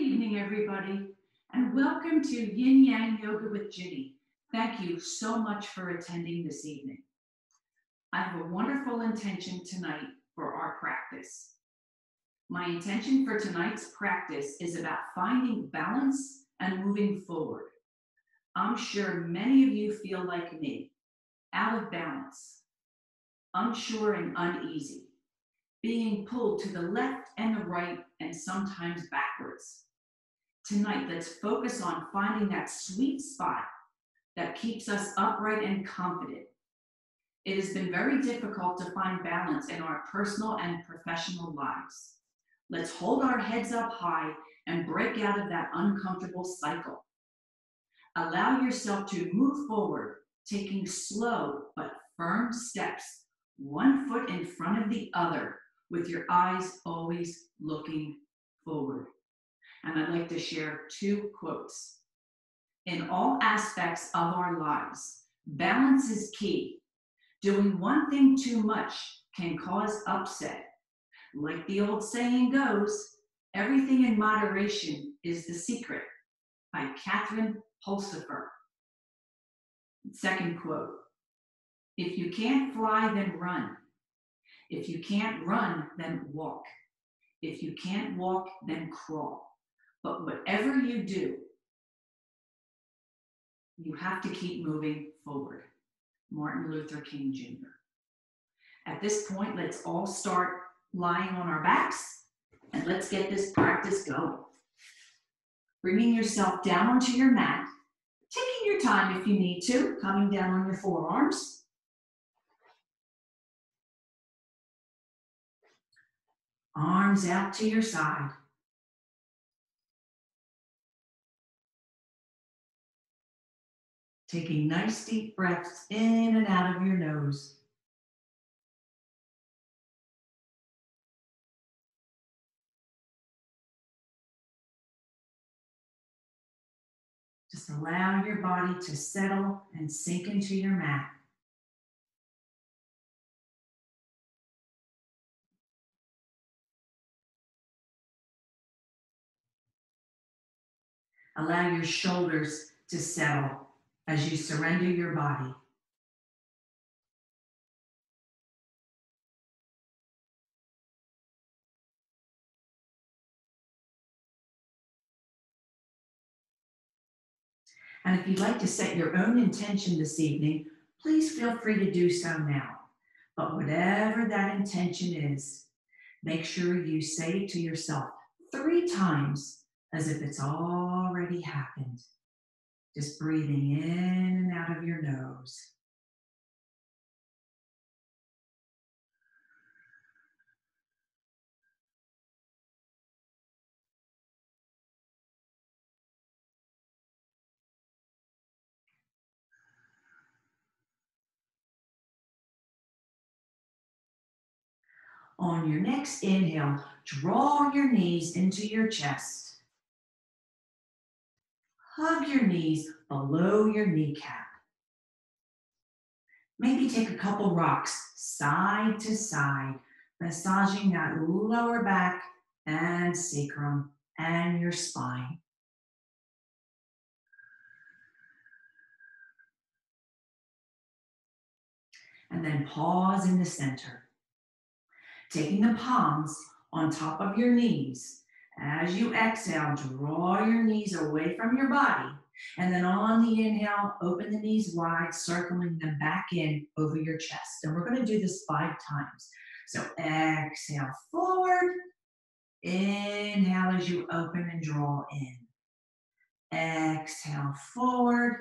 evening, everybody, and welcome to Yin Yang Yoga with Ginny. Thank you so much for attending this evening. I have a wonderful intention tonight for our practice. My intention for tonight's practice is about finding balance and moving forward. I'm sure many of you feel like me, out of balance, unsure and uneasy, being pulled to the left and the right and sometimes backwards. Tonight, let's focus on finding that sweet spot that keeps us upright and confident. It has been very difficult to find balance in our personal and professional lives. Let's hold our heads up high and break out of that uncomfortable cycle. Allow yourself to move forward, taking slow but firm steps, one foot in front of the other, with your eyes always looking forward. And I'd like to share two quotes. In all aspects of our lives, balance is key. Doing one thing too much can cause upset. Like the old saying goes, everything in moderation is the secret, by Catherine Pulsifer. Second quote, if you can't fly, then run. If you can't run, then walk. If you can't walk, then crawl. But whatever you do, you have to keep moving forward. Martin Luther King Jr. At this point, let's all start lying on our backs and let's get this practice going. Bringing yourself down onto your mat, taking your time if you need to, coming down on your forearms. Arms out to your side. Taking nice deep breaths in and out of your nose. Just allow your body to settle and sink into your mat. Allow your shoulders to settle as you surrender your body. And if you'd like to set your own intention this evening, please feel free to do so now. But whatever that intention is, make sure you say it to yourself 3 times as if it's already happened. Just breathing in and out of your nose. On your next inhale, draw your knees into your chest. Hug your knees below your kneecap. Maybe take a couple rocks side to side, massaging that lower back and sacrum and your spine. And then pause in the center. Taking the palms on top of your knees. As you exhale, draw your knees away from your body. And then on the inhale, open the knees wide, circling them back in over your chest. And we're going to do this 5 times. So exhale forward. Inhale as you open and draw in. Exhale forward.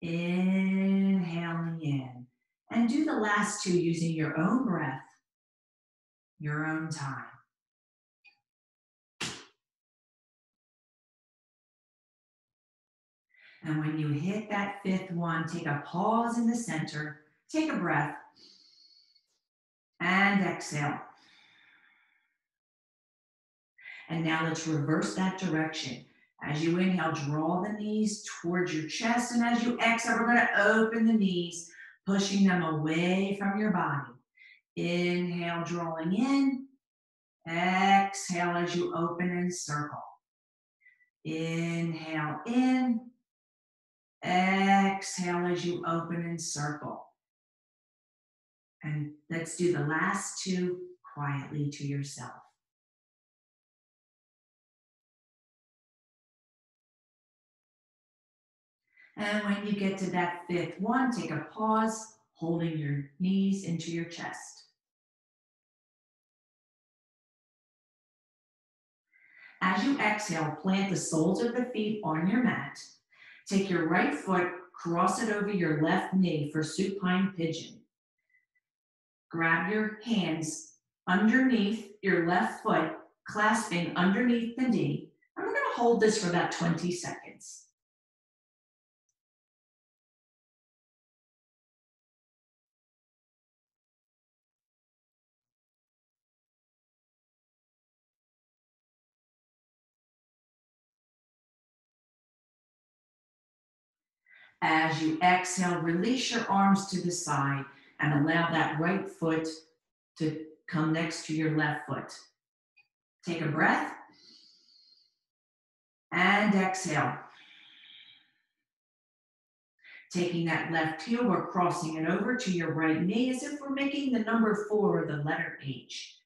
Inhaling in. And do the last 2 using your own breath, your own time. And when you hit that 5th one, take a pause in the center, take a breath, and exhale. And now let's reverse that direction. As you inhale, draw the knees towards your chest, and as you exhale, we're going to open the knees, pushing them away from your body. Inhale, drawing in. Exhale as you open and circle. Inhale in. Exhale as you open and circle. And let's do the last two quietly to yourself. And when you get to that fifth one, take a pause, holding your knees into your chest. As you exhale, plant the soles of the feet on your mat. Take your right foot, cross it over your left knee for supine pigeon. Grab your hands underneath your left foot, clasping underneath the knee. And we're going to hold this for about 20 seconds. As you exhale, release your arms to the side and allow that right foot to come next to your left foot. Take a breath and exhale. Taking that left heel, we're crossing it over to your right knee as if we're making the number 4 or the letter H.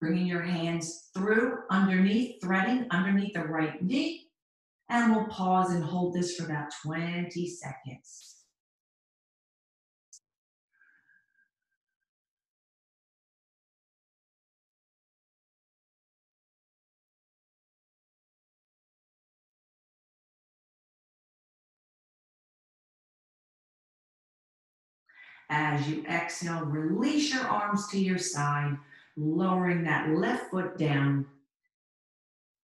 Bringing your hands through, underneath, threading underneath the right knee. And we'll pause and hold this for about 20 seconds. As you exhale, release your arms to your side, lowering that left foot down.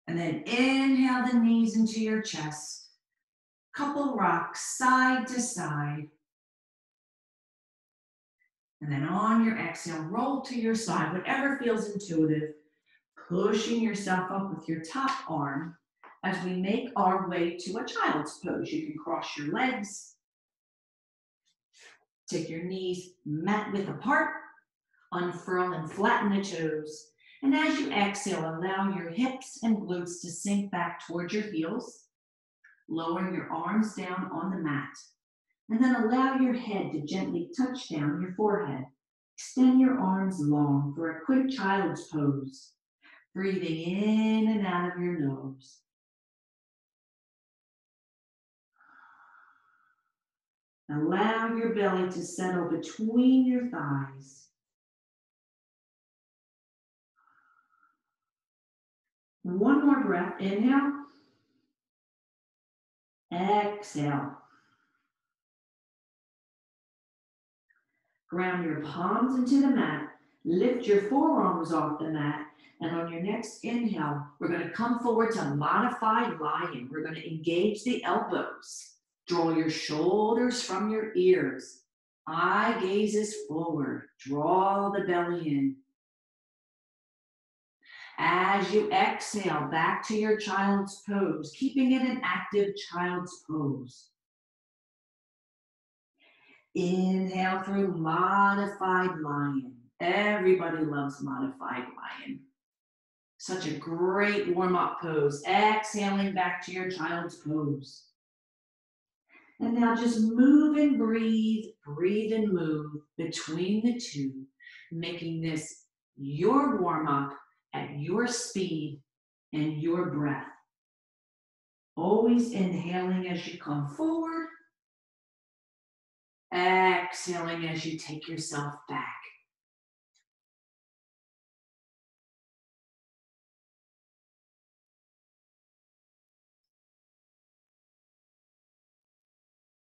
And then inhale the knees into your chest. Couple rocks side to side. And then on your exhale, roll to your side, whatever feels intuitive, pushing yourself up with your top arm as we make our way to a child's pose. You can cross your legs, take your knees mat width apart, unfurl and flatten the toes. And as you exhale, allow your hips and glutes to sink back towards your heels, lowering your arms down on the mat. And then allow your head to gently touch down your forehead. Extend your arms long for a quick child's pose. Breathing in and out of your nose. Allow your belly to settle between your thighs. One more breath. Inhale. Exhale. Ground your palms into the mat. Lift your forearms off the mat. And on your next inhale, we're going to come forward to modified lion. We're going to engage the elbows. Draw your shoulders from your ears. Eye gazes forward. Draw the belly in. As you exhale, back to your child's pose, keeping it an active child's pose. Inhale through modified lion. Everybody loves modified lion. Such a great warm-up pose. Exhaling back to your child's pose. And now just move and breathe, breathe and move between the two, making this your warm-up at your speed and your breath. Always inhaling as you come forward, exhaling as you take yourself back.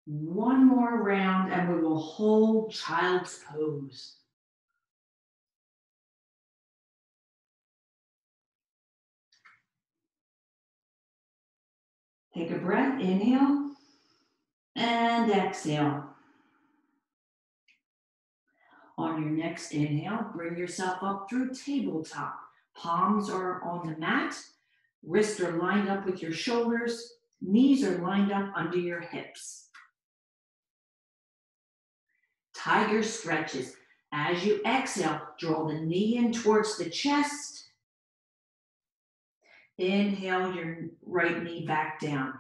One more round and we will hold child's pose. Take a breath, inhale and exhale. On your next inhale, bring yourself up through tabletop. Palms are on the mat, wrists are lined up with your shoulders, knees are lined up under your hips. Tiger stretches. As you exhale, draw the knee in towards the chest. Inhale your right knee back down.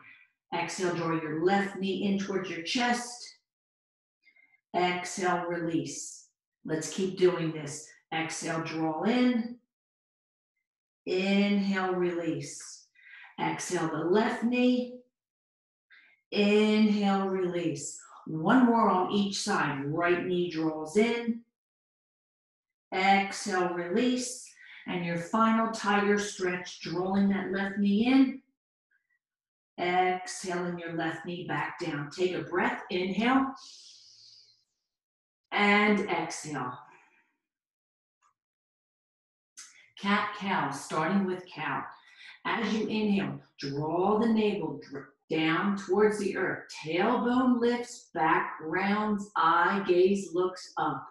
Exhale, draw your left knee in towards your chest. Exhale, release. Let's keep doing this. Exhale, draw in. Inhale, release. Exhale, the left knee. Inhale, release. One more on each side. Right knee draws in. Exhale, release. And your final tiger stretch, drawing that left knee in. Exhaling your left knee back down. Take a breath. Inhale. And exhale. Cat, cow, starting with cow. As you inhale, draw the navel down towards the earth. Tailbone lifts, back rounds, eye gaze looks up.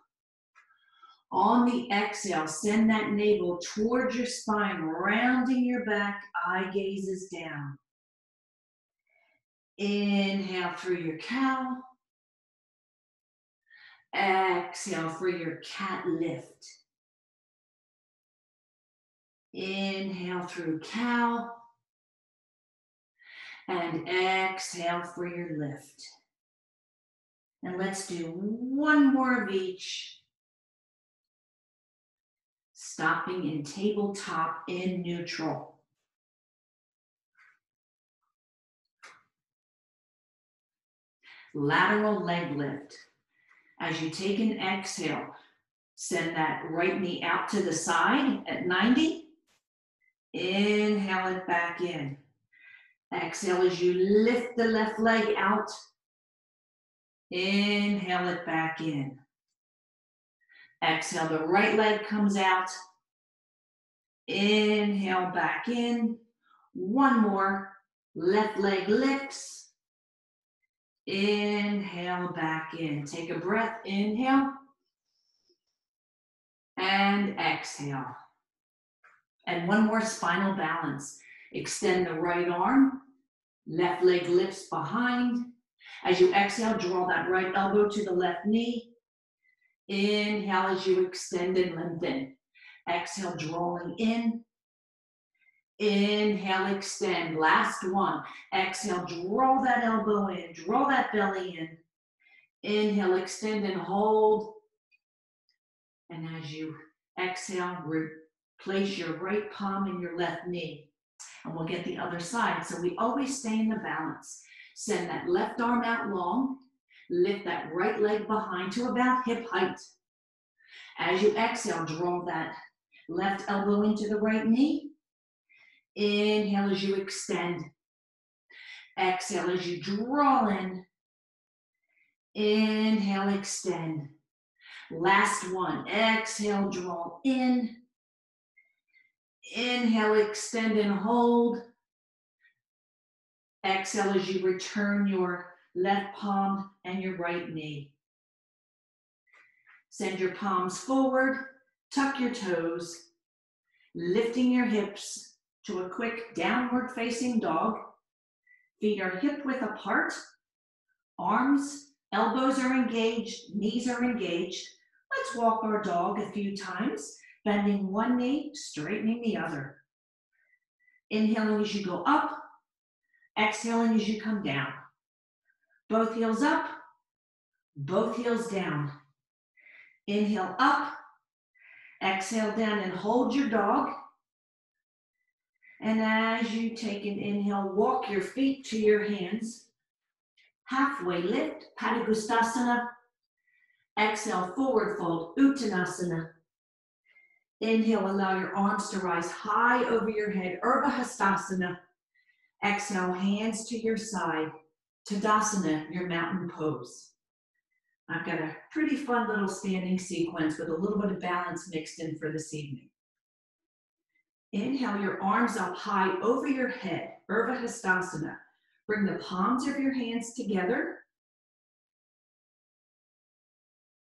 On the exhale, send that navel towards your spine, rounding your back, eye gazes down. Inhale through your cow. Exhale for your cat lift. Inhale through cow. And exhale for your lift. And let's do one more of each. Stopping in tabletop in neutral. Lateral leg lift. As you take an exhale, send that right knee out to the side at 90. Inhale it back in. Exhale as you lift the left leg out. Inhale it back in. Exhale, the right leg comes out. Inhale back in. One more. Left leg lifts. Inhale back in. Take a breath. Inhale. And exhale. And one more spinal balance. Extend the right arm. Left leg lifts behind. As you exhale, draw that right elbow to the left knee. Inhale as you extend and lengthen. Exhale, drawing in. Inhale, extend. Last one. Exhale, draw that elbow in. Draw that belly in. Inhale, extend and hold. And as you exhale, place your right palm in your left knee. And we'll get the other side. So we always stay in the balance. Send that left arm out long. Lift that right leg behind to about hip height. As you exhale, draw that left elbow into the right knee. Inhale as you extend. Exhale as you draw in. Inhale, extend. Last one. Exhale, draw in. Inhale, extend and hold. Exhale as you return your left palm and your right knee. Send your palms forward, tuck your toes, lifting your hips to a quick downward facing dog. Feet are hip width apart, arms, elbows are engaged, knees are engaged. Let's walk our dog a few times, bending one knee, straightening the other. Inhaling as you go up, exhaling as you come down. Both heels up, both heels down. Inhale up, exhale down and hold your dog. And as you take an inhale, walk your feet to your hands. Halfway lift, Padangusthasana. Exhale, forward fold, Uttanasana. Inhale, allow your arms to rise high over your head, Urdhva. Exhale, hands to your side, Tadasana, your mountain pose. I've got a pretty fun little standing sequence with a little bit of balance mixed in for this evening. Inhale, your arms up high over your head, Urdhva. Bring the palms of your hands together.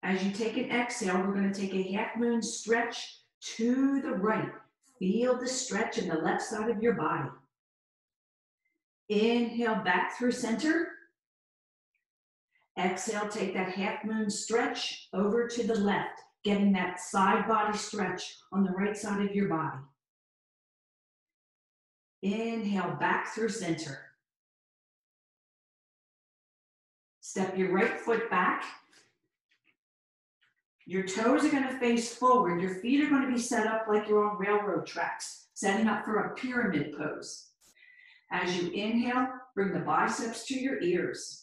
As you take an exhale, we're going to take a half moon stretch to the right. Feel the stretch in the left side of your body. Inhale back through center. Exhale, take that half moon stretch over to the left, getting that side body stretch on the right side of your body. Inhale back through center. Step your right foot back. Your toes are going to face forward. Your feet are going to be set up like you're on railroad tracks, setting up for a pyramid pose. As you inhale, bring the biceps to your ears.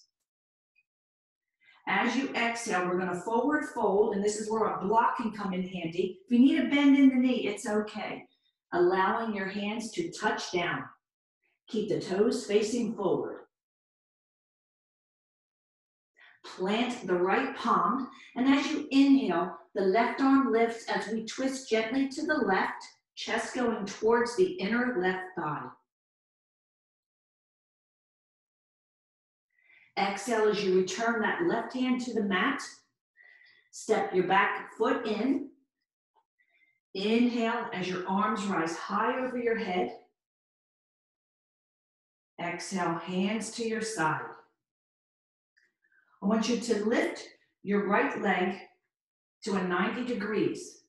As you exhale, we're going to forward fold, and this is where a block can come in handy. If you need a bend in the knee, it's okay. Allowing your hands to touch down. Keep the toes facing forward. Plant the right palm, and as you inhale, the left arm lifts as we twist gently to the left, chest going towards the inner left thigh. Exhale as you return that left hand to the mat. Step your back foot in. Inhale as your arms rise high over your head. Exhale, hands to your side. I want you to lift your right leg to a 90 degrees.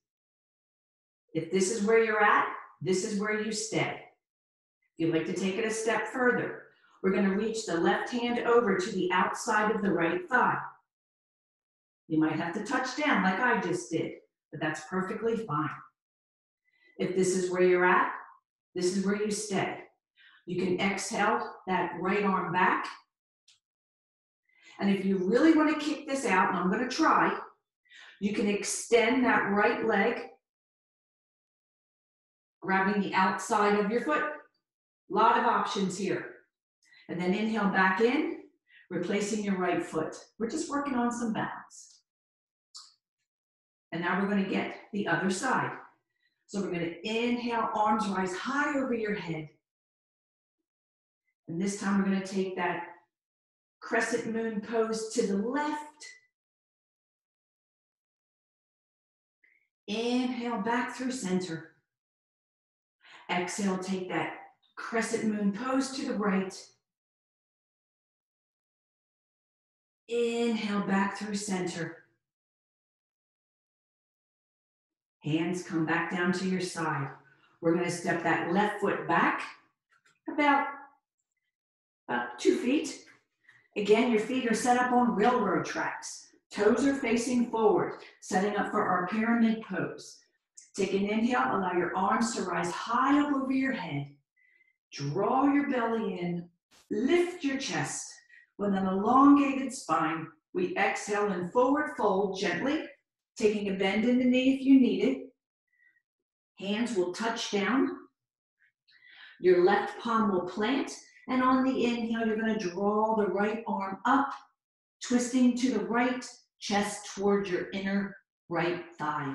If this is where you're at, this is where you stay. If you'd like to take it a step further, we're going to reach the left hand over to the outside of the right thigh. You might have to touch down like I just did, but that's perfectly fine. If this is where you're at, this is where you stay. You can exhale that right arm back. And if you really want to kick this out, and I'm going to try, you can extend that right leg, grabbing the outside of your foot. A lot of options here. And then inhale back in, replacing your right foot. We're just working on some balance. And now we're going to get the other side. So we're going to inhale, arms rise high over your head. And this time we're going to take that crescent moon pose to the left. Inhale back through center. Exhale, take that crescent moon pose to the right. Inhale back through center. Hands come back down to your side. We're going to step that left foot back about 2 feet. Again, your feet are set up on railroad tracks. Toes are facing forward, setting up for our pyramid pose. Take an inhale, allow your arms to rise high up over your head. Draw your belly in, lift your chest. With an elongated spine, we exhale and forward fold gently, taking a bend in the knee if you need it. Hands will touch down. Your left palm will plant. And on the inhale, you're going to draw the right arm up, twisting to the right, chest towards your inner right thigh.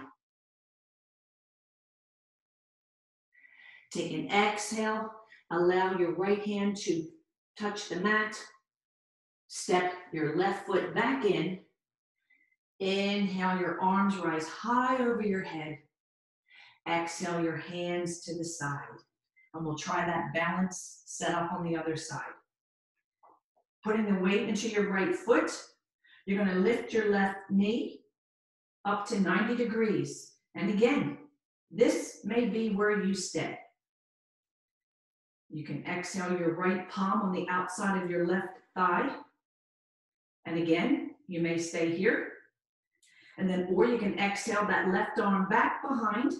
Take an exhale. Allow your right hand to touch the mat. Step your left foot back in. Inhale, your arms rise high over your head. Exhale, your hands to the side. And we'll try that balance set up on the other side. Putting the weight into your right foot, you're going to lift your left knee up to 90 degrees. And again, this may be where you stay. You can exhale your right palm on the outside of your left thigh. And again, you may stay here. And then, or you can exhale that left arm back behind.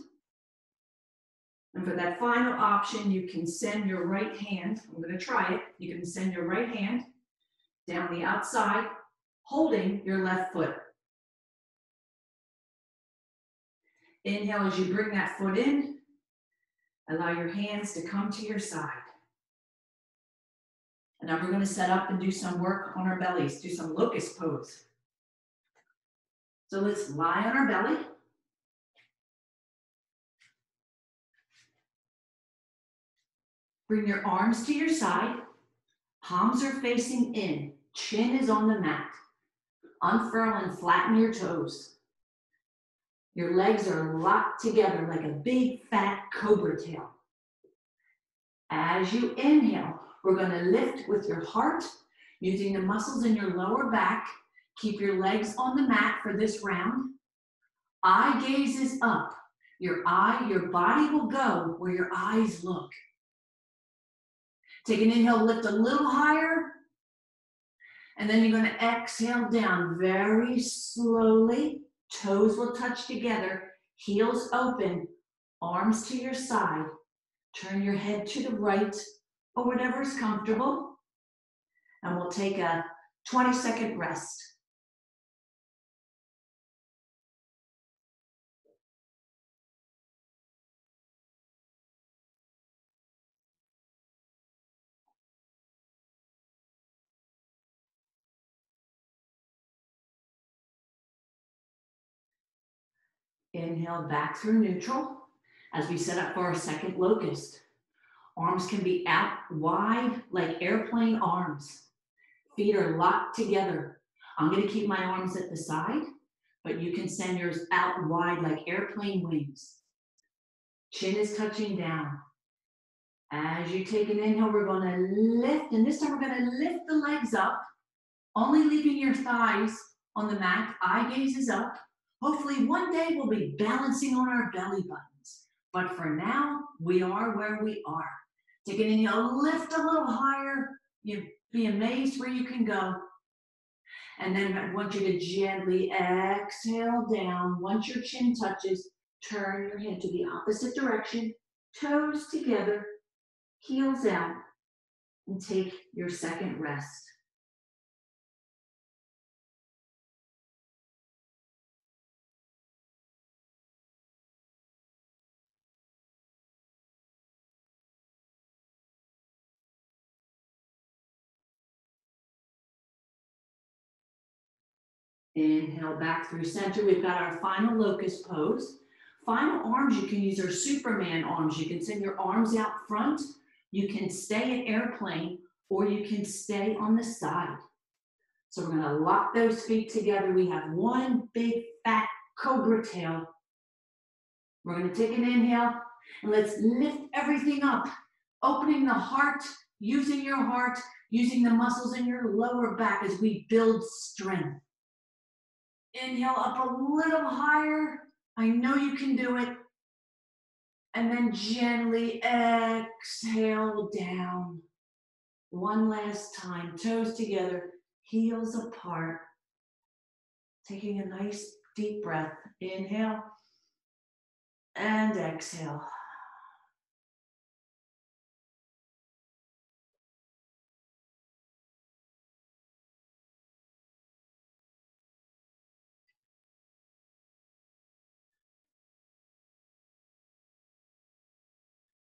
And for that final option, you can send your right hand, I'm going to try it, you can send your right hand down the outside, holding your left foot. Inhale as you bring that foot in, allow your hands to come to your side. And now we're going to set up and do some work on our bellies, do some locust pose. So let's lie on our belly. Bring your arms to your side. Palms are facing in. Chin is on the mat. Unfurl and flatten your toes. Your legs are locked together like a big fat cobra tail. As you inhale, we're going to lift with your heart, using the muscles in your lower back. Keep your legs on the mat for this round. Eye gaze is up. Your body will go where your eyes look. Take an inhale, lift a little higher. And then you're going to exhale down very slowly. Toes will touch together, heels open, arms to your side. Turn your head to the right or whatever is comfortable. And we'll take a 20-second rest. Inhale back through neutral as we set up for our second locust. Arms can be out wide like airplane arms. Feet are locked together. I'm going to keep my arms at the side, but you can send yours out wide like airplane wings. Chin is touching down. As you take an inhale, we're going to lift, and this time we're going to lift the legs up, only leaving your thighs on the mat. Eye gaze is up. Hopefully one day we'll be balancing on our belly buttons. But for now, we are where we are. Take an inhale, lift a little higher. You'd be amazed where you can go. And then I want you to gently exhale down. Once your chin touches, turn your head to the opposite direction. Toes together, heels out, and take your second rest. Inhale back through center. We've got our final locust pose. Final arms, you can use our Superman arms. You can send your arms out front. You can stay at airplane, or you can stay on the side. So we're gonna lock those feet together. We have one big fat cobra tail. We're gonna take an inhale, and let's lift everything up. Opening the heart, using your heart, using the muscles in your lower back as we build strength. Inhale up a little higher. I know you can do it. And then gently exhale down. One last time, toes together, heels apart. Taking a nice deep breath. Inhale and exhale.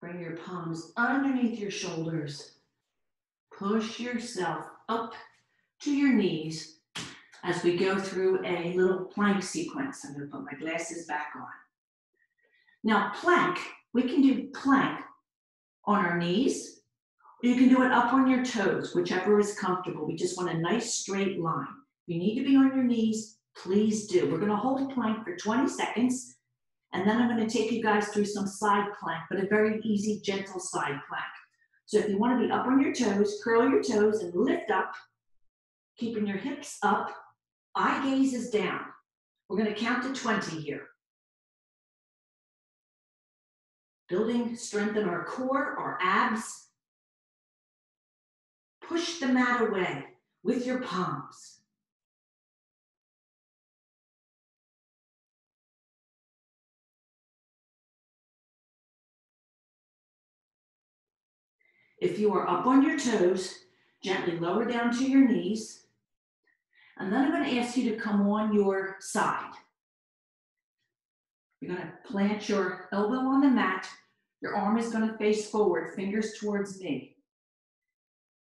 Bring your palms underneath your shoulders. Push yourself up to your knees as we go through a little plank sequence. I'm going to put my glasses back on. Now, plank, we can do plank on our knees, or you can do it up on your toes, whichever is comfortable. We just want a nice straight line. If you need to be on your knees, please do. We're going to hold plank for 20 seconds. And then I'm going to take you guys through some side plank, but a very easy, gentle side plank. So if you want to be up on your toes, curl your toes and lift up, keeping your hips up, eye gaze is down. We're going to count to 20 here. Building strength in our core, our abs. Push the mat away with your palms. If you are up on your toes, gently lower down to your knees. And then I'm going to ask you to come on your side. You're going to plant your elbow on the mat. Your arm is going to face forward, fingers towards me.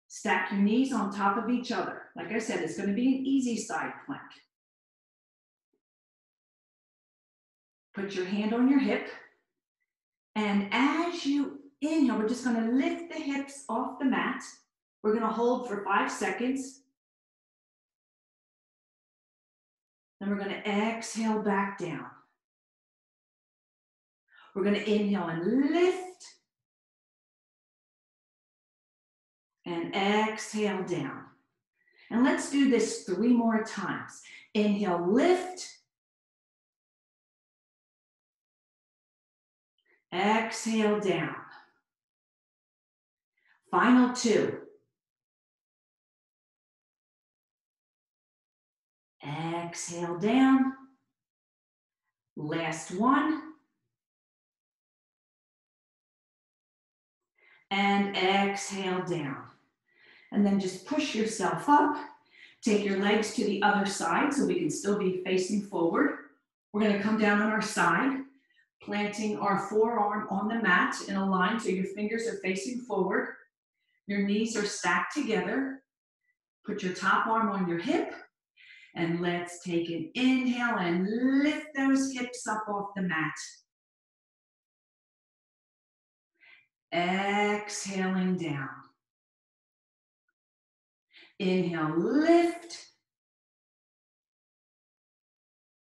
Stack your knees on top of each other. Like I said, it's going to be an easy side plank. Put your hand on your hip. And as you inhale, we're just going to lift the hips off the mat. We're going to hold for 5 seconds. Then we're going to exhale back down. We're going to inhale and lift. And exhale down. And let's do this 3 more times. Inhale, lift. Exhale down. Final 2. Exhale down. Last 1. And exhale down. And then just push yourself up. Take your legs to the other side so we can still be facing forward. We're going to come down on our side, planting our forearm on the mat in a line so your fingers are facing forward. Your knees are stacked together. Put your top arm on your hip. And let's take an inhale and lift those hips up off the mat. Exhaling down. Inhale, lift.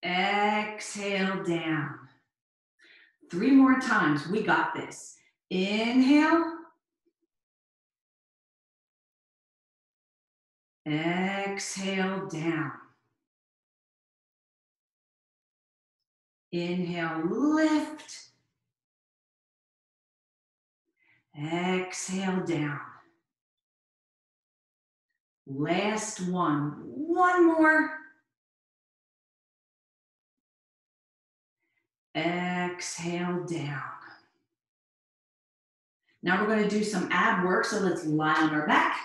Exhale down. 3 more times. We got this. Inhale. Exhale down. Inhale, lift. Exhale down. Last one. One more. Exhale down. Now we're going to do some ab work, so let's lie on our back.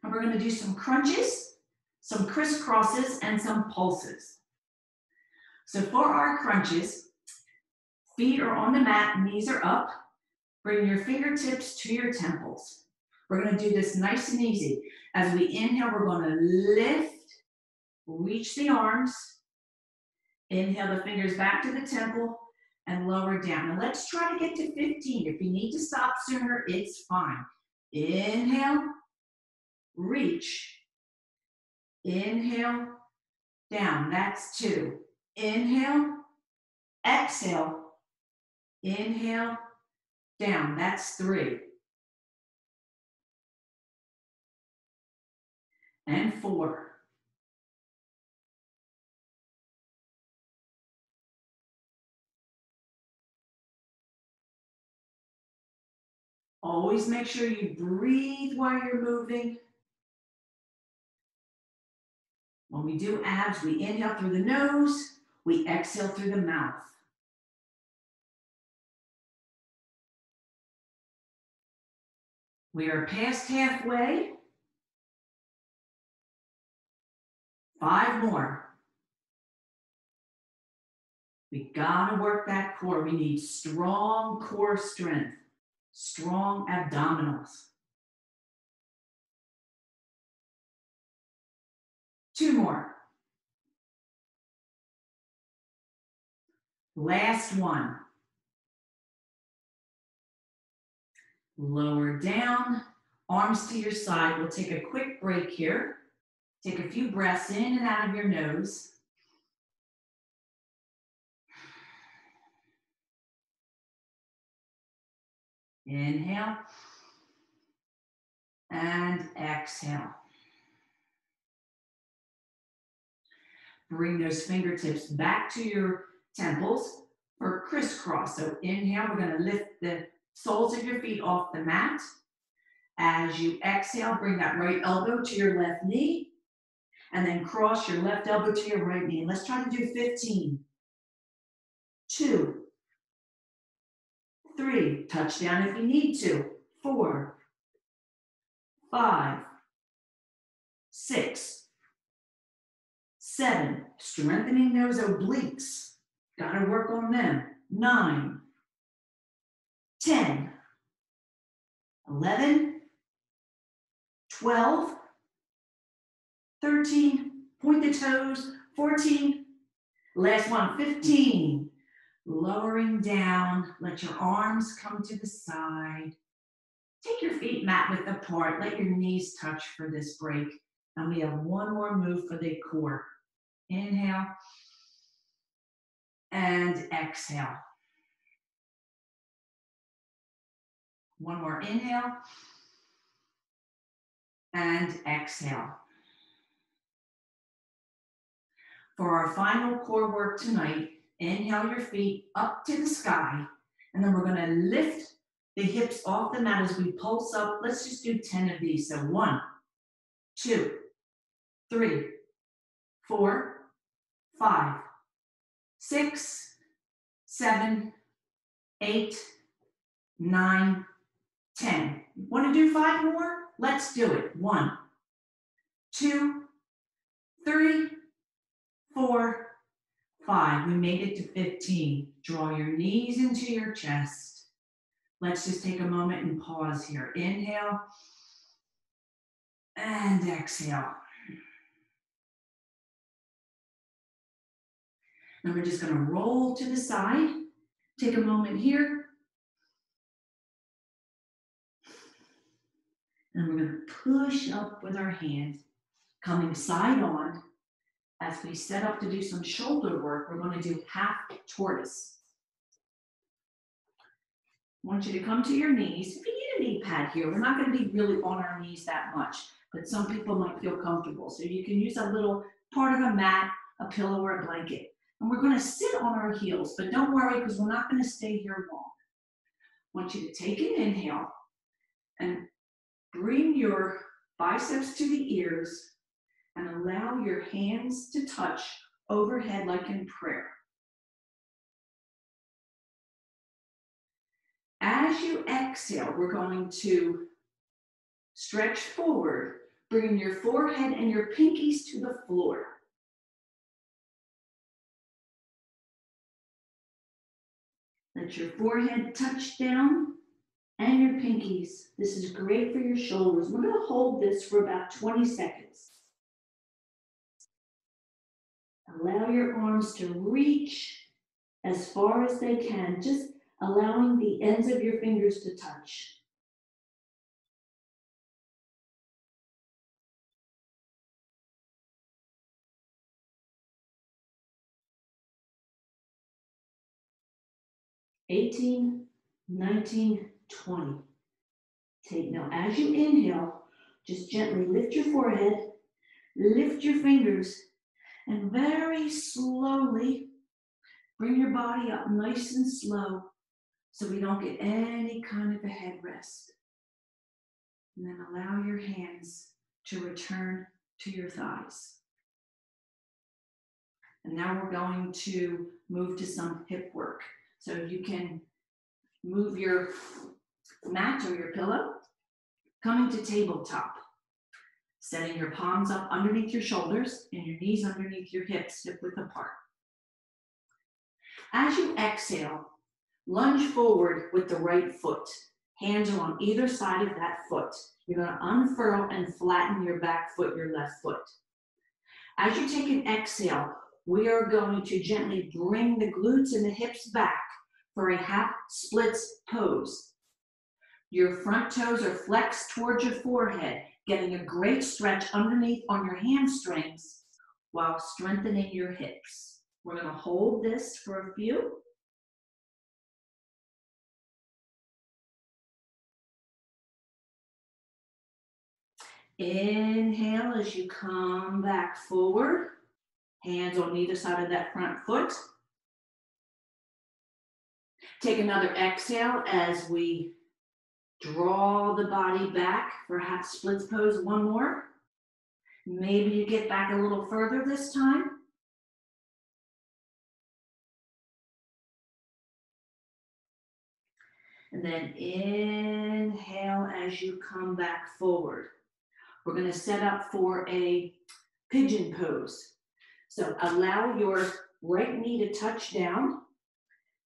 And we're going to do some crunches, some crisscrosses, and some pulses. So for our crunches, feet are on the mat, knees are up. Bring your fingertips to your temples. We're going to do this nice and easy. As we inhale, we're going to lift, reach the arms. Inhale the fingers back to the temple and lower down. Now let's try to get to 15. If you need to stop sooner, it's fine. Inhale, reach. Inhale, down. That's 2. Inhale, exhale. Inhale, down. That's 3. And 4. Always make sure you breathe while you're moving. When we do abs, we inhale through the nose, we exhale through the mouth. We are past halfway. 5 more. We gotta work that core. We need strong core strength, strong abdominals. 2 more. Last one. Lower down, arms to your side. We'll take a quick break here. Take a few breaths in and out of your nose. Inhale and exhale. Bring those fingertips back to your temples for crisscross. So inhale, we're going to lift the soles of your feet off the mat. As you exhale, bring that right elbow to your left knee, and then cross your left elbow to your right knee. And let's try to do 15. 2, 3, touch down if you need to. 4, 5, 6, 7, strengthening those obliques. Gotta work on them. 9, 10, 11, 12, 13, point the toes, 14, last one, 15. Lowering down, let your arms come to the side. Take your feet mat width apart, let your knees touch for this break. And we have one more move for the core. Inhale and exhale. One more inhale and exhale. For our final core work tonight, inhale your feet up to the sky, and then we're going to lift the hips off the mat as we pulse up. Let's just do 10 of these. So 1, 2, 3, 4, 5, 6, 7, 8, 9, 10. Want to do 5 more? Let's do it. 1, 2, 3, 4, 5. We made it to 15. Draw your knees into your chest. Let's just take a moment and pause here. Inhale and exhale. And we're just going to roll to the side. Take a moment here. And we're going to push up with our hand, coming side on. As we set up to do some shoulder work, we're going to do half tortoise. I want you to come to your knees. If you need a knee pad here, we're not going to be really on our knees that much, but some people might feel comfortable. So you can use a little part of a mat, a pillow, or a blanket. And we're going to sit on our heels, but don't worry because we're not going to stay here long. I want you to take an inhale and bring your biceps to the ears and allow your hands to touch overhead like in prayer. As you exhale, we're going to stretch forward, bringing your forehead and your pinkies to the floor. Let your forehead touch down and your pinkies. This is great for your shoulders. We're going to hold this for about 20 seconds. Allow your arms to reach as far as they can, just allowing the ends of your fingers to touch. (18, 19, 20). Now, as you inhale, just gently lift your forehead, lift your fingers, and very slowly bring your body up nice and slow so we don't get any kind of a head rest. And then allow your hands to return to your thighs. And now we're going to move to some hip work. So you can move your mat or your pillow, coming to tabletop, setting your palms up underneath your shoulders and your knees underneath your hips, hip width apart. As you exhale, lunge forward with the right foot. Hands are on either side of that foot. You're going to unfurl and flatten your back foot, your left foot. As you take an exhale, we are going to gently bring the glutes and the hips back for a half splits pose. Your front toes are flexed towards your forehead, getting a great stretch underneath on your hamstrings while strengthening your hips. We're going to hold this for a few. Inhale as you come back forward. Hands on either side of that front foot. Take another exhale as we draw the body back for half splits pose. One more. Maybe you get back a little further this time. And then inhale as you come back forward. We're going to set up for a pigeon pose. So allow your right knee to touch down.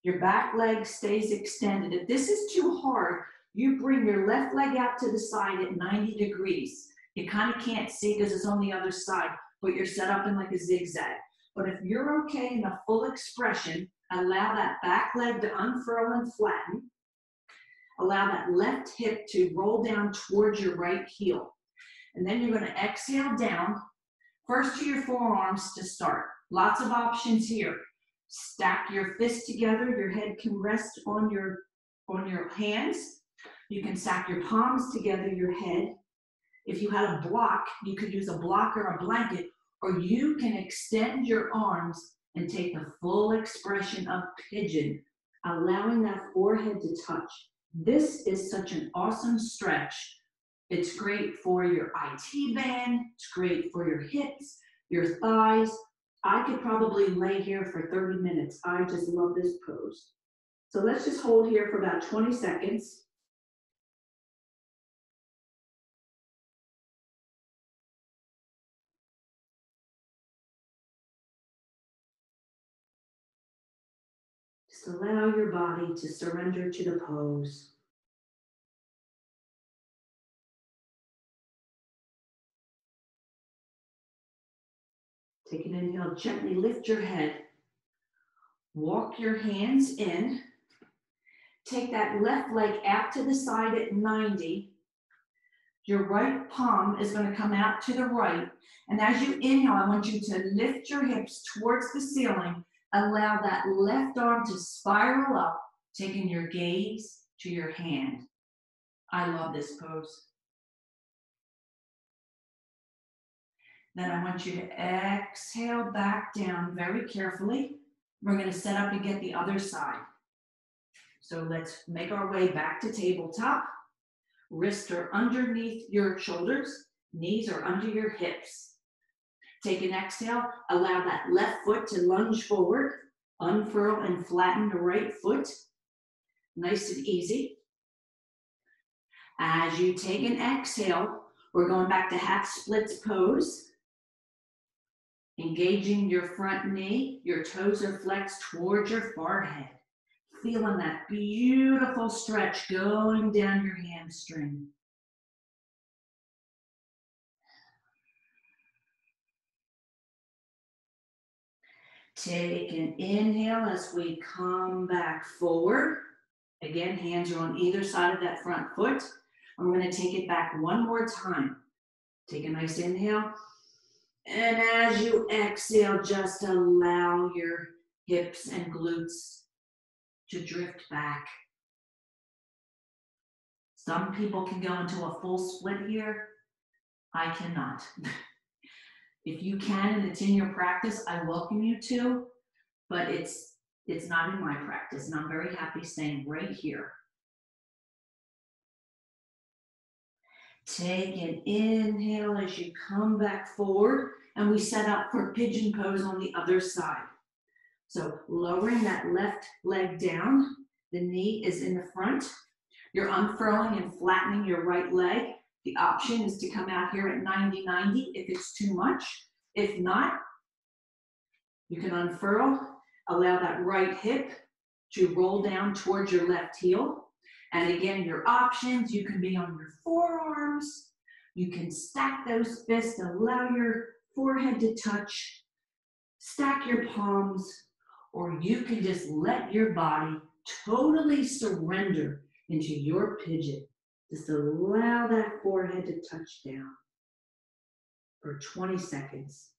Your back leg stays extended. If this is too hard, you bring your left leg out to the side at 90 degrees. You kind of can't see because it's on the other side, but you're set up in like a zigzag. But if you're okay in the full expression, allow that back leg to unfurl and flatten. Allow that left hip to roll down towards your right heel. And then you're going to exhale down, first to your forearms to start. Lots of options here. Stack your fists together. Your head can rest on your hands. You can stack your palms together, your head. If you had a block, you could use a block or a blanket, or you can extend your arms and take the full expression of pigeon, allowing that forehead to touch. This is such an awesome stretch. It's great for your IT band. It's great for your hips, your thighs. I could probably lay here for 30 minutes. I just love this pose. So let's just hold here for about 20 seconds. Just allow your body to surrender to the pose. Take an inhale, gently lift your head. Walk your hands in. Take that left leg out to the side at 90. Your right palm is going to come out to the right. And as you inhale, I want you to lift your hips towards the ceiling. Allow that left arm to spiral up, taking your gaze to your hand. I love this pose. Then I want you to exhale back down very carefully. We're going to set up and get the other side. So let's make our way back to tabletop. Wrists are underneath your shoulders. Knees are under your hips. Take an exhale. Allow that left foot to lunge forward. Unfurl and flatten the right foot. Nice and easy. As you take an exhale, we're going back to half splits pose. Engaging your front knee, your toes are flexed towards your forehead. Feeling that beautiful stretch going down your hamstring. Take an inhale as we come back forward. Again, hands are on either side of that front foot. And we're going to take it back one more time. Take a nice inhale. And as you exhale, just allow your hips and glutes to drift back. Some people can go into a full split here. I cannot. If you can and it's in your practice, I welcome you to, but it's not in my practice, and I'm very happy staying right here. Take an inhale as you come back forward, and we set up for pigeon pose on the other side. So lowering that left leg down, the knee is in the front. You're unfurling and flattening your right leg. The option is to come out here at 90-90 if it's too much. If not, you can unfurl, allow that right hip to roll down towards your left heel. And again, your options, you can be on your forearms. You can stack those fists, allow your forehead to touch, stack your palms, or you can just let your body totally surrender into your pigeon. Just allow that forehead to touch down for 20 seconds.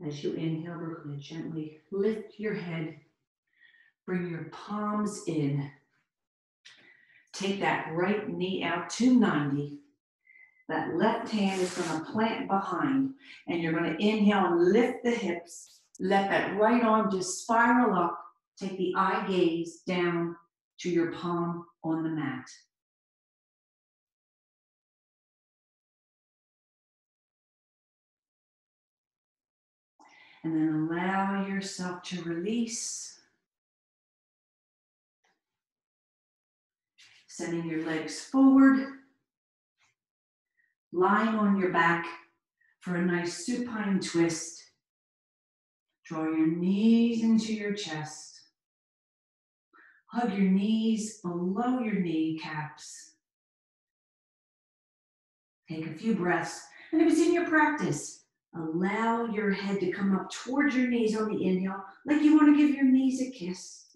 As you inhale, we're going to gently lift your head, bring your palms in. Take that right knee out to 90. That left hand is going to plant behind, and you're going to inhale and lift the hips. Let that right arm just spiral up. Take the eye gaze down to your palm on the mat. And then allow yourself to release. Sending your legs forward. Lying on your back for a nice supine twist. Draw your knees into your chest. Hug your knees below your kneecaps. Take a few breaths. And if it's in your practice, allow your head to come up towards your knees on the inhale, like you want to give your knees a kiss.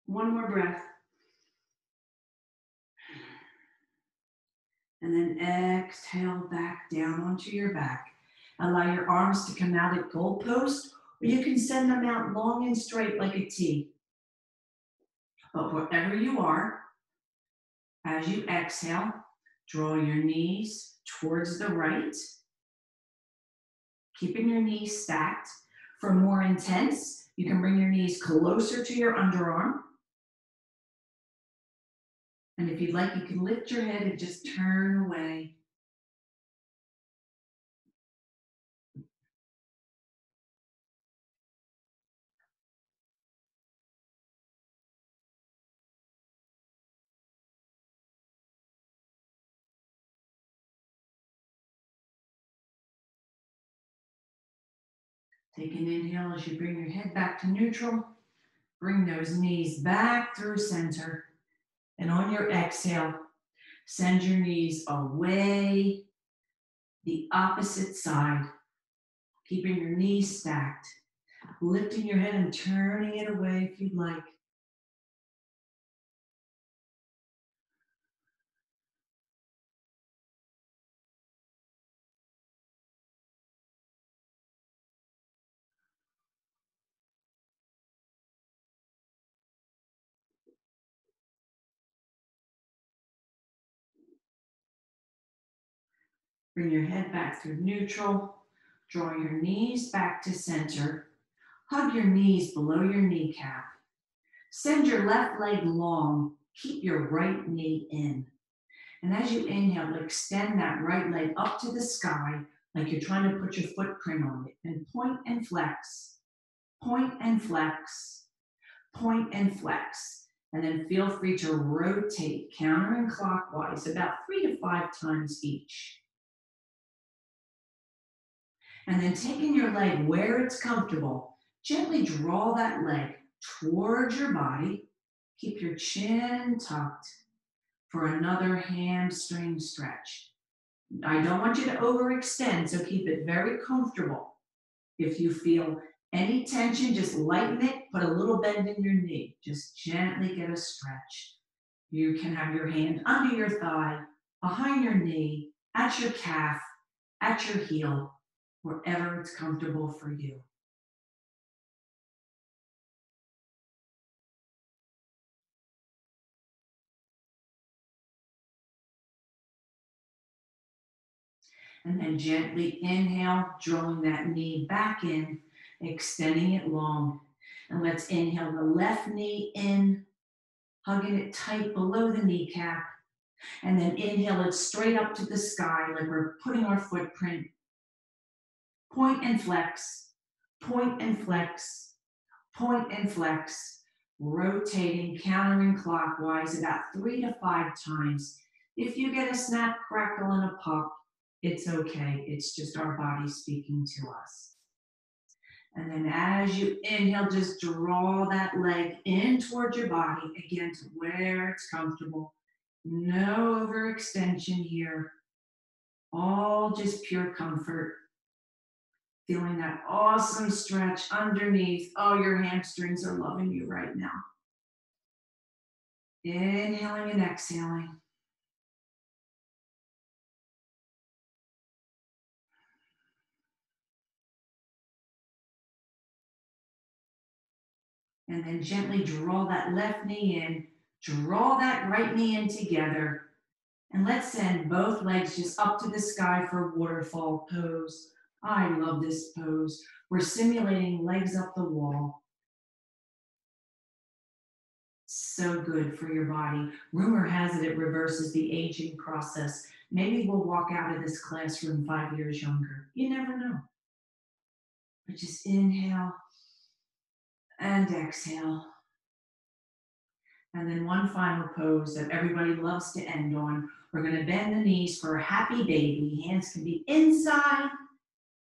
One more breath. And then exhale back down onto your back. Allow your arms to come out at goalpost or you can send them out long and straight like a T. But wherever you are, as you exhale, draw your knees towards the right, keeping your knees stacked. For more intense, you can bring your knees closer to your underarm. And if you'd like, you can lift your head and just turn away. Take an inhale as you bring your head back to neutral. Bring those knees back through center. And on your exhale, send your knees away the opposite side, keeping your knees stacked, lifting your head and turning it away if you'd like. Bring your head back through neutral. Draw your knees back to center. Hug your knees below your kneecap. Send your left leg long. Keep your right knee in. And as you inhale, extend that right leg up to the sky like you're trying to put your footprint on it. And point and flex. Point and flex. Point and flex. And then feel free to rotate counter and clockwise about 3 to 5 times each. And then taking your leg where it's comfortable, gently draw that leg towards your body. Keep your chin tucked for another hamstring stretch. I don't want you to overextend, so keep it very comfortable. If you feel any tension, just lighten it, put a little bend in your knee. Just gently get a stretch. You can have your hand under your thigh, behind your knee, at your calf, at your heel, wherever it's comfortable for you. And then gently inhale, drawing that knee back in, extending it long. And let's inhale the left knee in, hugging it tight below the kneecap. And then inhale it straight up to the sky like we're putting our footprint. Point and flex, point and flex, point and flex. Rotating, countering clockwise about 3 to 5 times. If you get a snap, crackle, and a pop, it's okay. It's just our body speaking to us. And then as you inhale, just draw that leg in towards your body, again, to where it's comfortable. No overextension here. All just pure comfort. Feeling that awesome stretch underneath. Oh, your hamstrings are loving you right now. Inhaling and exhaling. And then gently draw that left knee in. Draw that right knee in together. And let's send both legs just up to the sky for waterfall pose. I love this pose. We're simulating legs up the wall. So good for your body. Rumor has it reverses the aging process. Maybe we'll walk out of this classroom 5 years younger. You never know. But just inhale and exhale. And then one final pose that everybody loves to end on. We're going to bend the knees for a happy baby. Hands can be inside,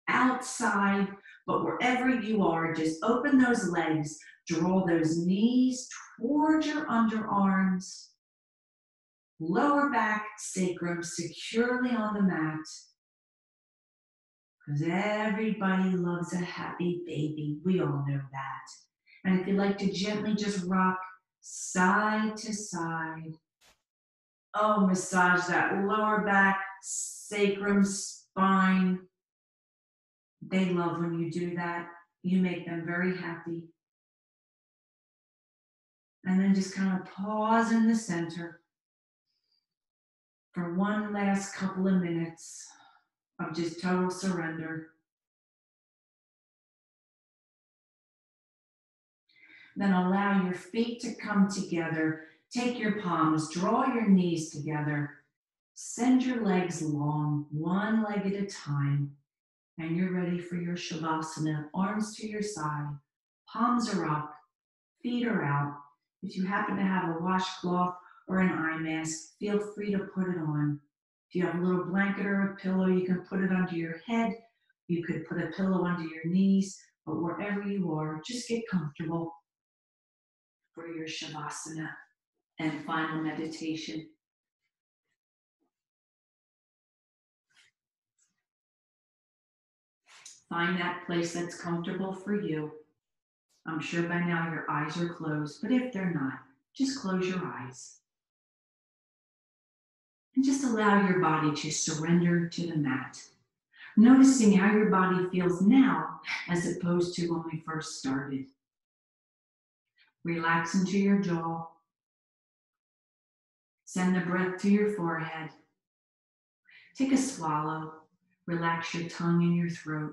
outside, but wherever you are, just open those legs, draw those knees towards your underarms, lower back, sacrum securely on the mat. Because everybody loves a happy baby. We all know that. And if you'd like to gently just rock side to side. Oh, massage that lower back, sacrum, spine. They love when you do that. You make them very happy. And then just kind of pause in the center for one last couple of minutes of just total surrender. Then allow your feet to come together. Take your palms, draw your knees together. Send your legs long, one leg at a time. And you're ready for your Shavasana. Arms to your side, palms are up, feet are out. If you happen to have a washcloth or an eye mask, feel free to put it on. If you have a little blanket or a pillow, you can put it under your head. You could put a pillow under your knees, but wherever you are, just get comfortable for your Shavasana and final meditation. Find that place that's comfortable for you. I'm sure by now your eyes are closed, but if they're not, just close your eyes. And just allow your body to surrender to the mat. Noticing how your body feels now as opposed to when we first started. Relax into your jaw. Send the breath to your forehead. Take a swallow. Relax your tongue and your throat.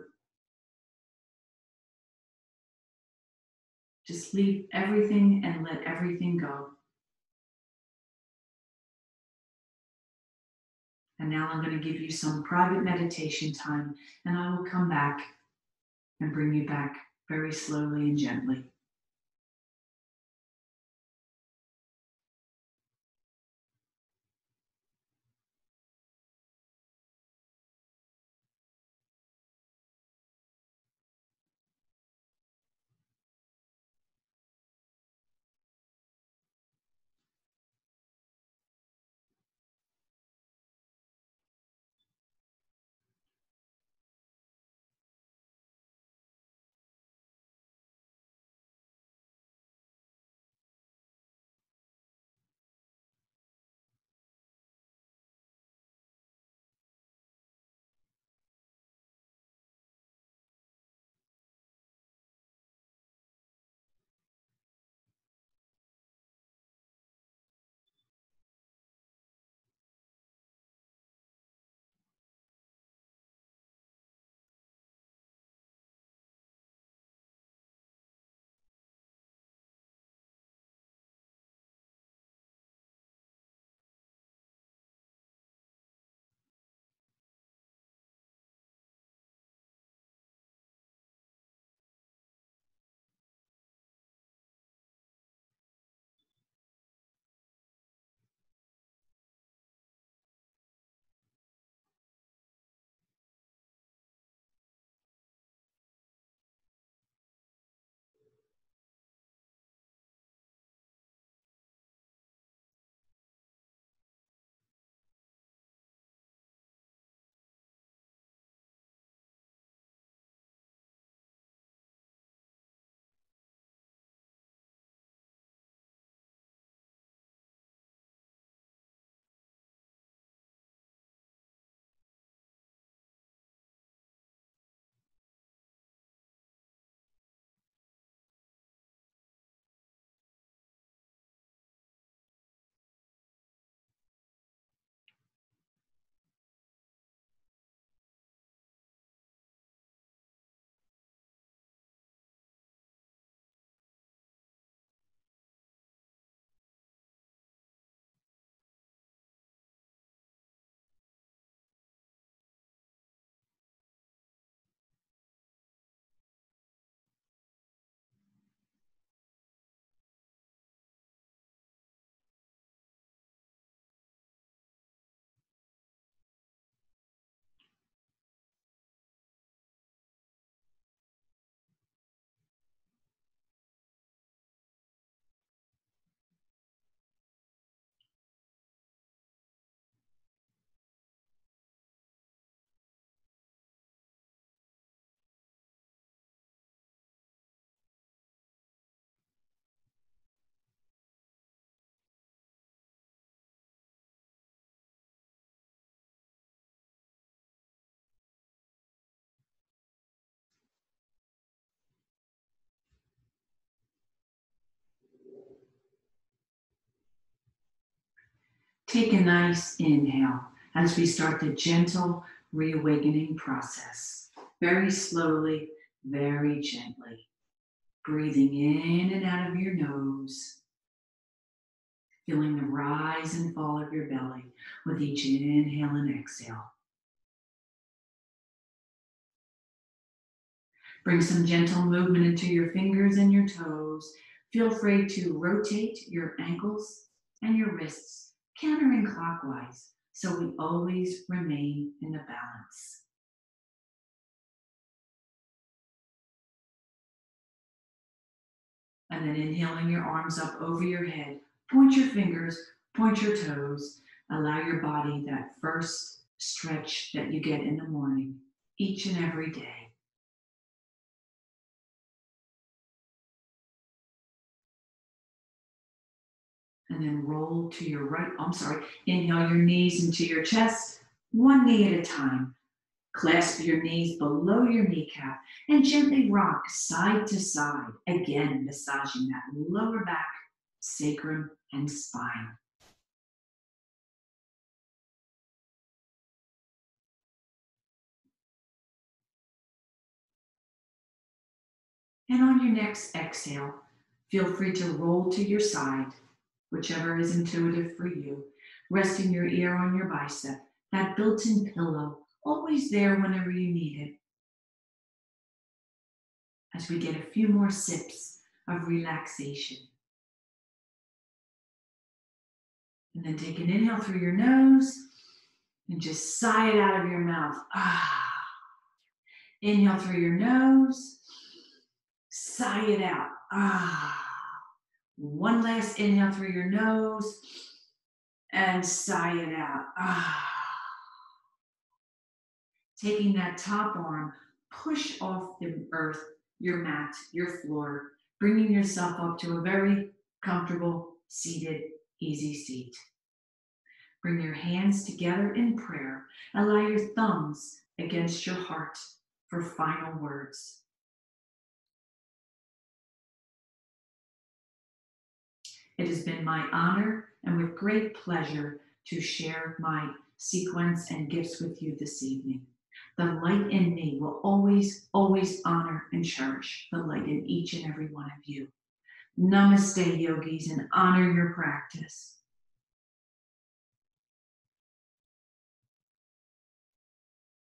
Just leave everything and let everything go. And now I'm going to give you some private meditation time, and I will come back and bring you back very slowly and gently. Take a nice inhale as we start the gentle reawakening process. Very slowly, very gently. Breathing in and out of your nose. Feeling the rise and fall of your belly with each inhale and exhale. Bring some gentle movement into your fingers and your toes. Feel free to rotate your ankles and your wrists counterclockwise so we always remain in a balance. And then inhaling your arms up over your head. Point your fingers, point your toes. Allow your body that first stretch that you get in the morning, each and every day. And then roll to your right. Inhale your knees into your chest, one knee at a time. Clasp your knees below your kneecap and gently rock side to side, again massaging that lower back, sacrum, and spine. And on your next exhale, feel free to roll to your side, whichever is intuitive for you, resting your ear on your bicep, that built-in pillow, always there whenever you need it. As we get a few more sips of relaxation. And then take an inhale through your nose and just sigh it out of your mouth. Inhale through your nose, sigh it out. One last inhale through your nose and sigh it out. Taking that top arm, push off the earth, your mat, your floor, bringing yourself up to a very comfortable, seated, easy seat. Bring your hands together in prayer. Allow your thumbs against your heart for final words. It has been my honor and with great pleasure to share my sequence and gifts with you this evening. The light in me will always, always honor and cherish the light in each and every one of you. Namaste, yogis, and honor your practice.